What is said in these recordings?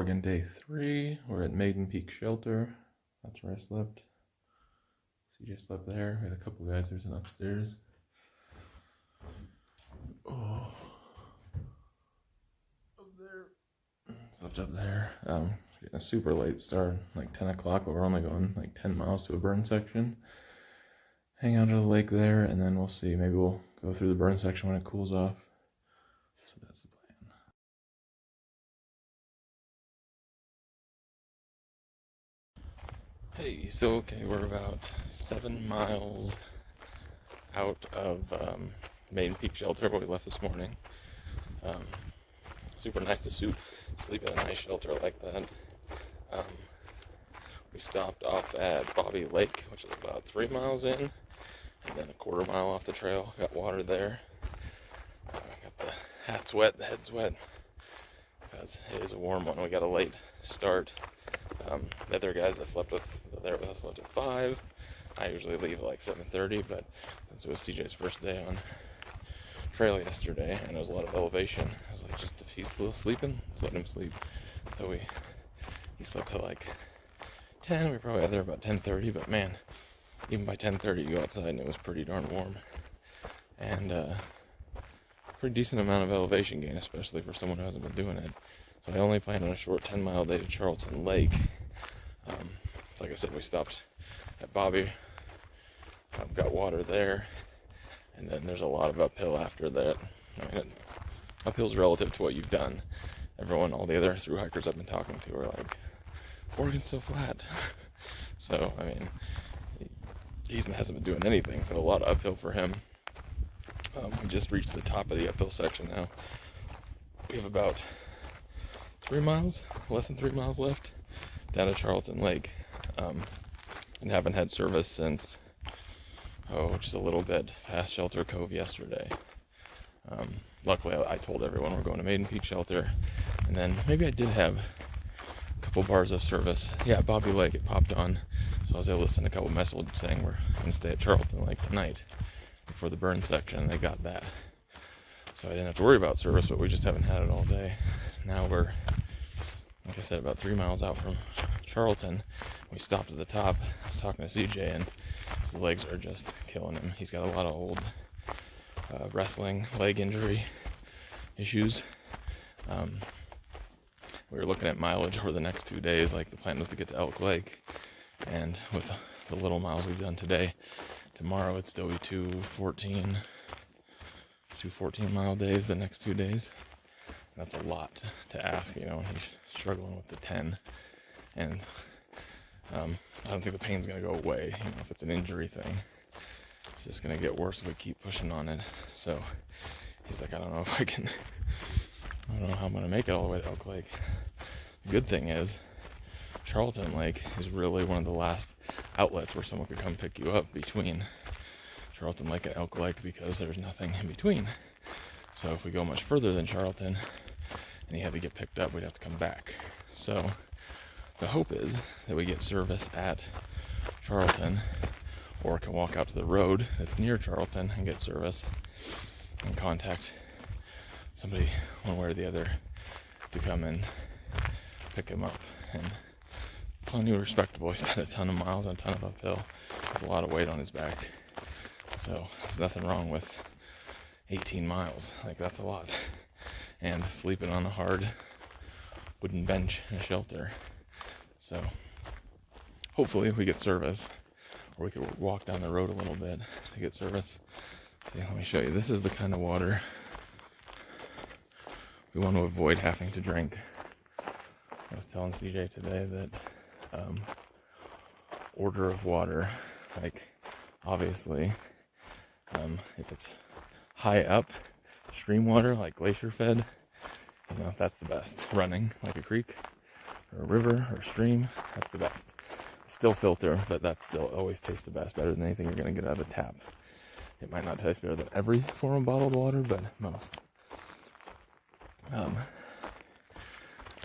Oregon, day 3. We're at Maiden Peak Shelter. That's where I slept. CJ slept there. We had a couple guys who were upstairs. Oh, up there. Slept up there. Getting a super late start, like 10 o'clock, but we're only going like 10 miles to a burn section. Hang out at the lake there, and then we'll see. Maybe we'll go through the burn section when it cools off. So that's the plan. Hey, so okay, we're about 7 miles out of Maiden Peak Shelter where we left this morning. Super nice to sleep in a nice shelter like that. We stopped off at Bobby Lake, which is about 3 miles in, and then a quarter mile off the trail. Got water there. Got the hat's wet, the head's wet, because it is a warm one. We got a late start. The other guys that slept with us left at 5. I usually leave at like 7:30, but since it was CJ's first day on trail yesterday and there was a lot of elevation, I was like, just if he's still sleeping, let's let him sleep. So he slept till like 10. We were probably out there about 10:30, but man, even by 10:30 you go outside and it was pretty darn warm. And pretty decent amount of elevation gain, especially for someone who hasn't been doing it. So I only planned on a short 10-mile day to Charlton Lake. Like I said, we stopped at Bobby, got water there, and then there's a lot of uphill after that. I mean, uphill's relative to what you've done. All the other thru hikers I've been talking to are like, Oregon's so flat. So, I mean, he hasn't been doing anything, so a lot of uphill for him. We just reached the top of the uphill section now. We have about 3 miles, less than 3 miles left, down to Charlton Lake, and haven't had service since, just a little bit past Shelter Cove yesterday. Luckily, I told everyone we're going to Maiden Peak Shelter, and then maybe I did have a couple bars of service. Yeah, Bobby Lake, it popped on, so I was able to send a couple messages saying we're going to stay at Charlton Lake tonight before the burn section. They got that, so I didn't have to worry about service, but we just haven't had it all day. Now we're, like I said, about 3 miles out from Charlton. We stopped at the top. I was talking to CJ, and his legs are just killing him. He's got a lot of old wrestling leg injury issues. We were looking at mileage over the next 2 days. Like, the plan was to get to Elk Lake, and with the little miles we've done today, tomorrow it'd still be two 14-mile days the next 2 days. That's a lot to ask, and he's struggling with the 10. And I don't think the pain's going to go away, if it's an injury thing. It's just going to get worse if we keep pushing on it. So he's like, I don't know how I'm going to make it all the way to Elk Lake. The good thing is, Charlton Lake is really one of the last outlets where someone could come pick you up between Charlton Lake and Elk Lake, because there's nothing in between. So if we go much further than Charlton and he had to get picked up, we'd have to come back. So the hope is that we get service at Charlton, or can walk out to the road that's near Charlton and get service and contact somebody one way or the other to come and pick him up. And plenty respectable. He's done a ton of miles and a ton of uphill with a lot of weight on his back. So there's nothing wrong with 18 miles. Like, that's a lot. And sleeping on a hard wooden bench in a shelter. So hopefully we get service, or we could walk down the road a little bit to get service. See, let me show you. This is the kind of water we want to avoid having to drink. I was telling CJ today that order of water, like, obviously, if it's high up, stream water, like glacier fed, that's the best. Running like a creek or a river or a stream, that's the best. Still filter, but that still always tastes the best, better than anything you're going to get out of the tap. It might not taste better than every form of bottled water, but most.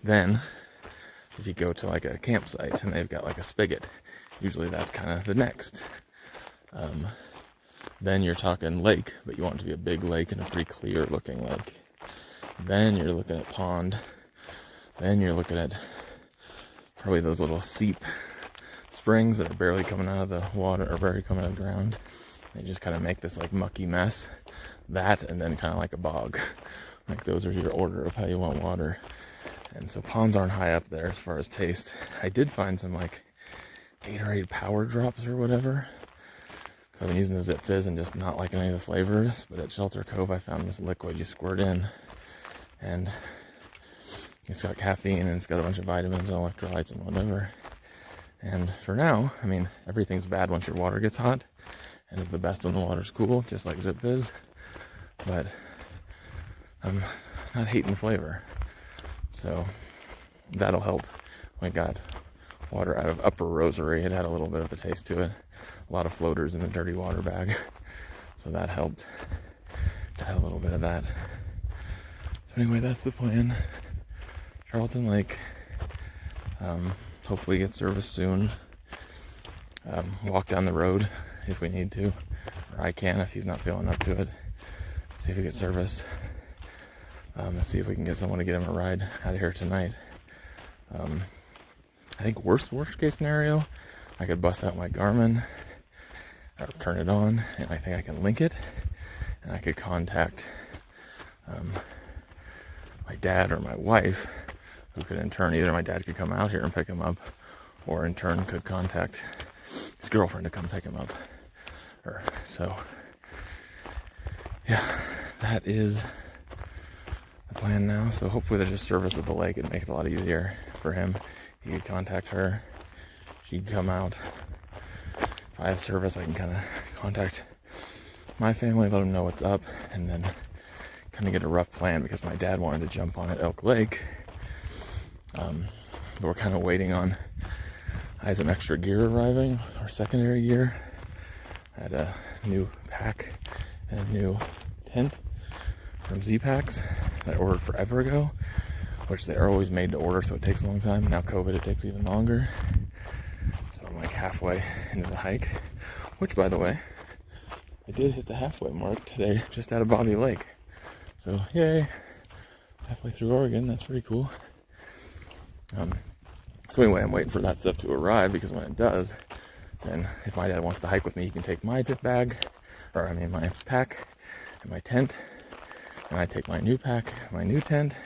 Then, if you go to like a campsite and they've got like a spigot, usually that's kind of the next. Then you're talking lake, but you want it to be a big lake and a pretty clear looking lake. Then you're looking at pond, Then you're looking at probably those little seep springs that are barely coming out of the water, or barely coming out of the ground. They just kind of make this like mucky mess. That, and then kind of like a bog. Like those are your order of how you want water. And so ponds aren't high up there as far as taste. I did find some like Gatorade power drops or whatever. Cause I've been using the Zip Fizz and just not liking any of the flavors. But at Shelter Cove, I found this liquid you squirt in, and it's got caffeine and it's got a bunch of vitamins and electrolytes and whatever. And for now, I mean, everything's bad once your water gets hot, and it's the best when the water's cool, just like Zip Fizz. But I'm not hating the flavor. So that'll help. I got water out of Upper Rosary. It had a little bit of a taste to it. A lot of floaters in the dirty water bag. So that helped to add a little bit of that. So anyway, that's the plan. Charlton Lake. Hopefully get service soon. Walk down the road if we need to. Or I can if he's not feeling up to it. See if we get service. Let's see if we can get someone to get him a ride out of here tonight. I think worst case scenario, I could bust out my Garmin or turn it on, and I think I can link it, and I could contact my dad or my wife, who could in turn, either my dad could come out here and pick him up, or in turn could contact his girlfriend to come pick him up. So yeah, that is the plan now. So hopefully there's just service at the lake and make it a lot easier for him. He could contact her, she could come out. If I have service, I can kind of contact my family, let them know what's up, and then kind of get a rough plan, because my dad wanted to jump on at Elk Lake. But we're kind of waiting on, I had some extra gear arriving, or secondary gear. I had a new pack and a new tent from Z-Packs that I ordered forever ago, which they are always made to order, so it takes a long time. Now COVID, it takes even longer. So I'm like halfway into the hike, which, by the way, I did hit the halfway mark today, just out of Bobby Lake. So yay, halfway through Oregon. That's pretty cool. So anyway, I'm waiting for that stuff to arrive, because when it does, then if my dad wants to hike with me, he can take my my pack and my tent, and I take my new pack, my new tent.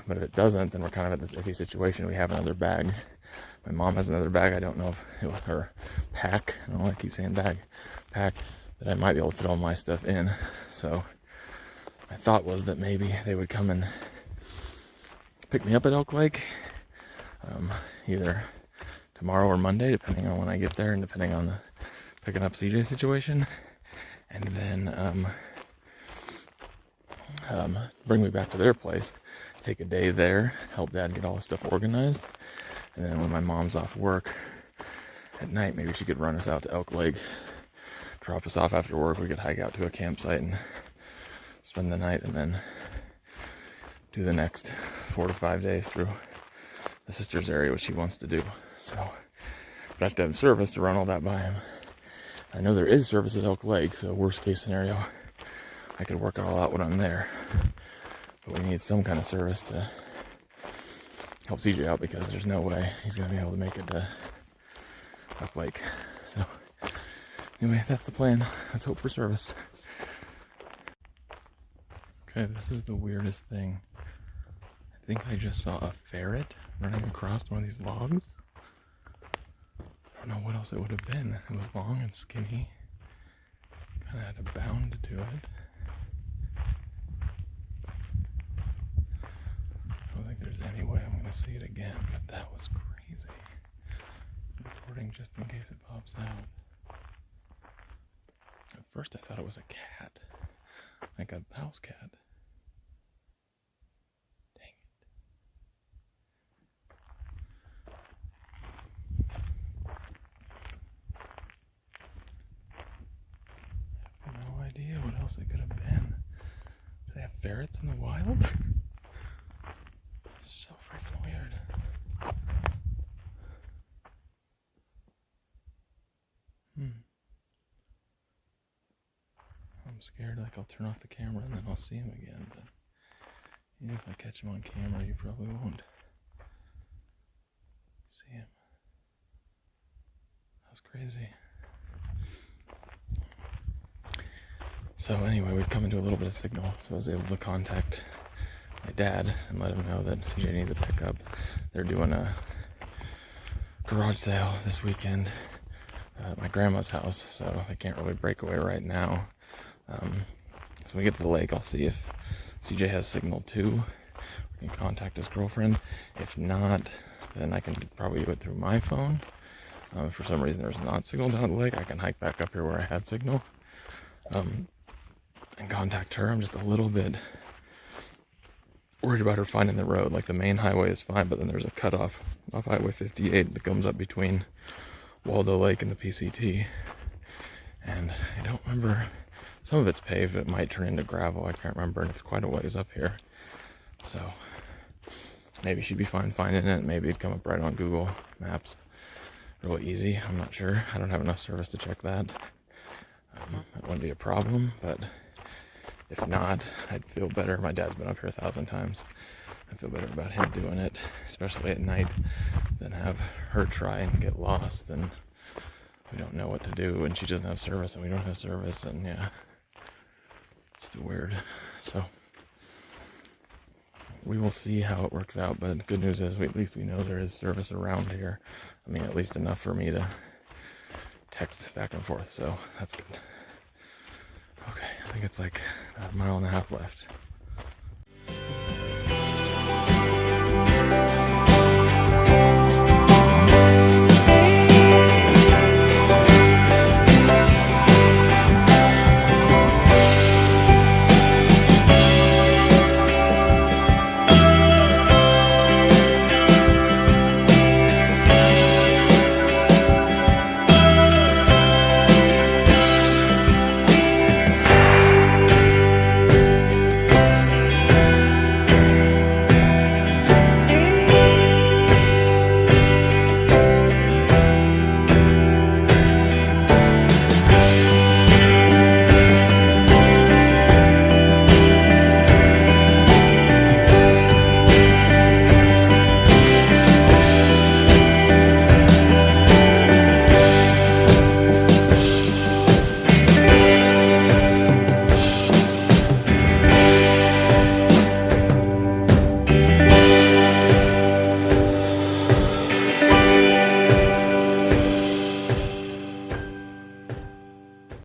But if it doesn't, then we're kind of at this iffy situation. We have another bag. My mom has another bag. I don't know if it was her pack. I don't know why I keep saying bag. Pack that I might be able to fit all my stuff in. So my thought was that maybe they would come and pick me up at Elk Lake, either tomorrow or Monday, depending on when I get there and depending on the picking up CJ situation, and then bring me back to their place, take a day there, help Dad get all his stuff organized, and then when my mom's off work at night, maybe she could run us out to Elk Lake, drop us off after work. We could hike out to a campsite and spend the night, and then do the next 4 to 5 days through the sister's area, which he wants to do. So but I have to have service to run all that by him. I know there is service at Elk Lake, so worst case scenario, I could work it all out when I'm there. But we need some kind of service to help CJ out, because there's no way he's going to be able to make it to Elk Lake. So anyway, that's the plan. Let's hope for service. Okay, this is the weirdest thing. I think I just saw a ferret running across one of these logs. I don't know what else it would have been. It was long and skinny. Kind of had a bound to it. I don't think there's any way I'm going to see it again, but that was crazy. Recording just in case it pops out. At first I thought it was a cat. Like a house cat. Dang it. I have no idea what else it could have been. Do they have ferrets in the wild? It's so freaking weird. I'm scared like I'll turn off the camera and then I'll see him again, but Even if I catch him on camera, you probably won't see him. That was crazy. So anyway, we'd come into a little bit of signal, so I was able to contact my dad and let him know that CJ needs a pickup. They're doing a garage sale this weekend at my grandma's house, so I can't really break away right now. So when we get to the lake, I'll see if CJ has signal too. We can contact his girlfriend. If not, then I can probably do it through my phone. If for some reason there's not signal down at the lake, I can hike back up here where I had signal and contact her. I'm just a little bit worried about her finding the road. Like, the main highway is fine, but then there's a cutoff off Highway 58 that comes up between Waldo Lake and the PCT. And I don't remember, some of it's paved, but it might turn into gravel. I can't remember, and it's quite a ways up here. So maybe she'd be fine finding it. Maybe it'd come up right on Google Maps real easy. I'm not sure. I don't have enough service to check that. That wouldn't be a problem, but if not, I'd feel better. My dad's been up here 1,000 times. I feel better about him doing it, especially at night, than have her try and get lost and we don't know what to do, and she doesn't have service and we don't have service, and yeah, just weird. So we will see how it works out, but good news is at least we know there is service around here. I mean, at least enough for me to text back and forth, so that's good. Okay, I think it's like about 1.5 miles left.